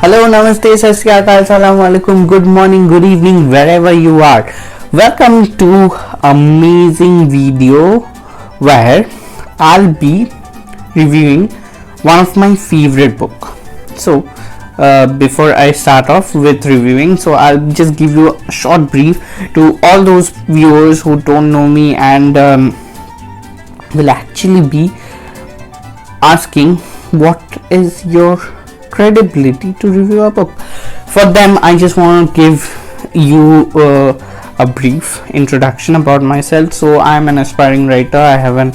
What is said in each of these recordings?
Hello, namaste, sat sri akal, assalamu alaikum, good morning, good evening, wherever you are. Welcome to amazing video where I'll be reviewing one of my favorite book. So before I start off with reviewing, so I'll just give you a short brief to all those viewers who don't know me and will actually be asking what is your credibility to review a book. For them, I just want to give you a brief introduction about myself. So I'm an aspiring writer. I have an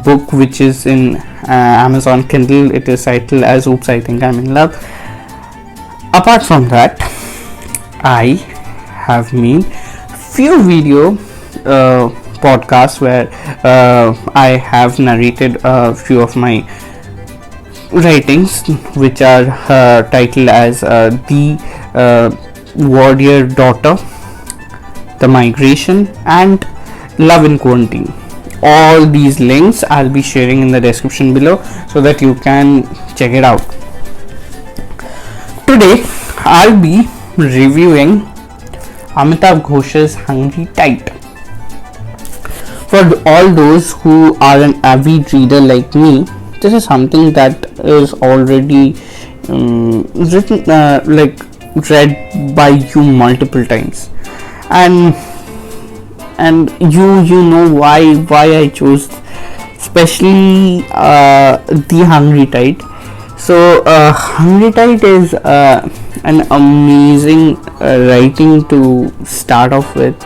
book which is in Amazon Kindle. It is titled as Oops, I Think I'm in Love. Apart from that, I have made few video podcasts where I have narrated a few of my writings, which are titled as The Warrior Daughter, The Migration, and Love in Quarantine. All these links I'll be sharing in the description below so that you can check it out. Today I'll be reviewing Amitav Ghosh's Hungry Tight. For all those who are an avid reader like me, this is something that is already written, read by you multiple times, and you know why I chose especially The Hungry Tight. So Hungry Tight is an amazing writing to start off with,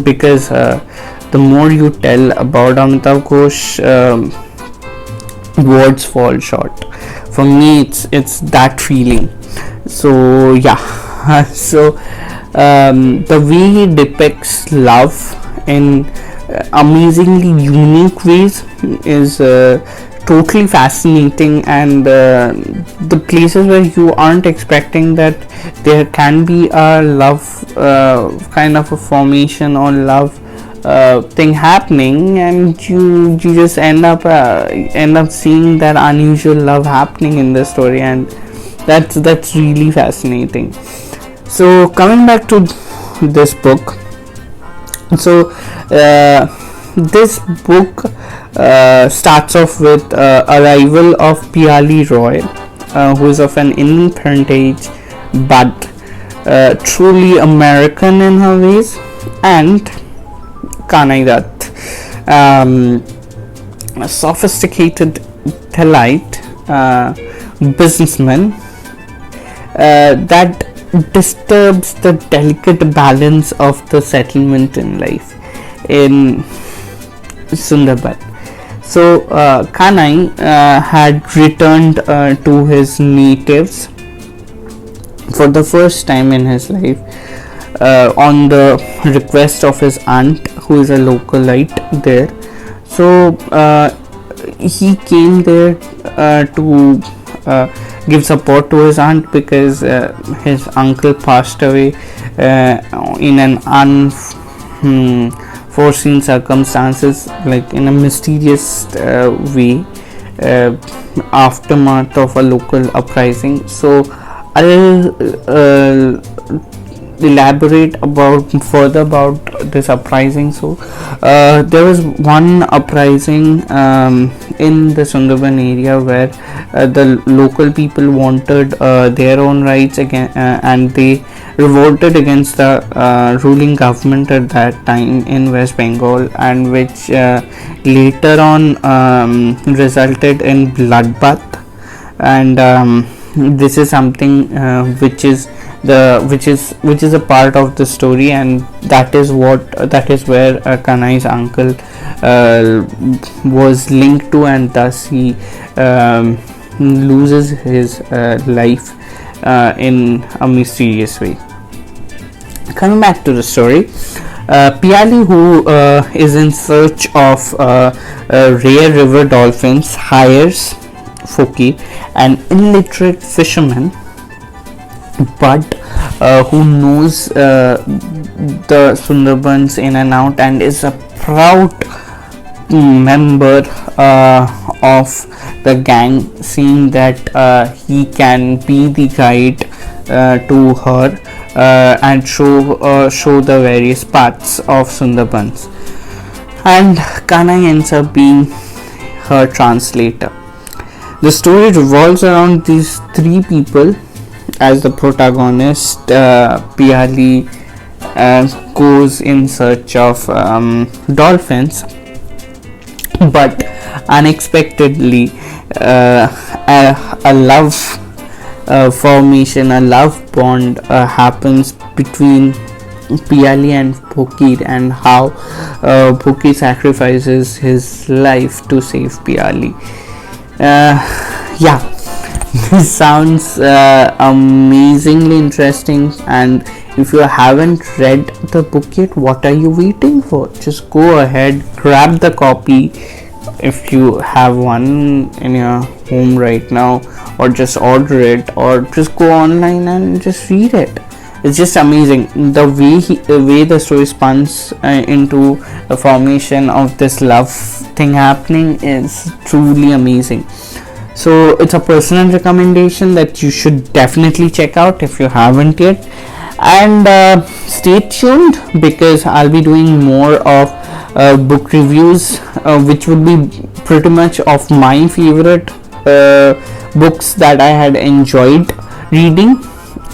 because the more you tell about Amitav Ghosh, words fall short. For me, it's that feeling. So yeah, so the way he depicts love in amazingly unique ways is totally fascinating, and the places where you aren't expecting that there can be a love kind of a formation or love thing happening, and you just end up seeing that unusual love happening in the story, and that's really fascinating. So coming back to this book, so this book starts off with arrival of Piali Roy, who is of an Indian parentage but truly American in her ways, and Kanai Dutt, a sophisticated Thelite businessman that disturbs the delicate balance of the settlement in life in Sundarban. So Kanai had returned to his natives for the first time in his life on the request of his aunt, who is a localite there. So he came there to give support to his aunt, because his uncle passed away in an unforeseen circumstances, like in a mysterious way, aftermath of a local uprising. So I'll elaborate further about this uprising. So there was one uprising in the Sundarban area where the local people wanted their own rights again, and they revolted against the ruling government at that time in West Bengal, and which later on resulted in bloodbath. And this is something which is a part of the story, and that is where Kanai's uncle was linked to, and thus he loses his life in a mysterious way. Coming back to the story, Piali, who is in search of rare river dolphins, hires Foki, an illiterate fisherman, but who knows the Sundarbans in and out, and is a proud member of the gang, seeing that he can be the guide to her and show the various parts of Sundarbans, and Kanai ends up being her translator. The story revolves around these three people. As the protagonist, Piali goes in search of dolphins, but unexpectedly a love formation, a love bond happens between Piali and Phokir, and how Phokir sacrifices his life to save Piali. Yeah, this sounds amazingly interesting, and if you haven't read the book yet, what are you waiting for? Just go ahead, grab the copy if you have one in your home right now, or just order it, or just go online and just read it. It's just amazing the way the story spans into the formation of this love thing happening is truly amazing. So it's a personal recommendation that you should definitely check out if you haven't yet, and stay tuned, because I'll be doing more of book reviews, which would be pretty much of my favorite books that I had enjoyed reading,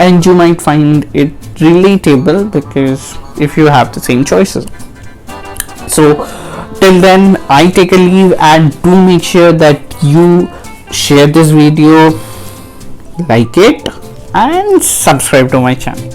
and you might find it relatable because if you have the same choices. So till then, I take a leave, and do make sure that you share this video, like it, and subscribe to my channel.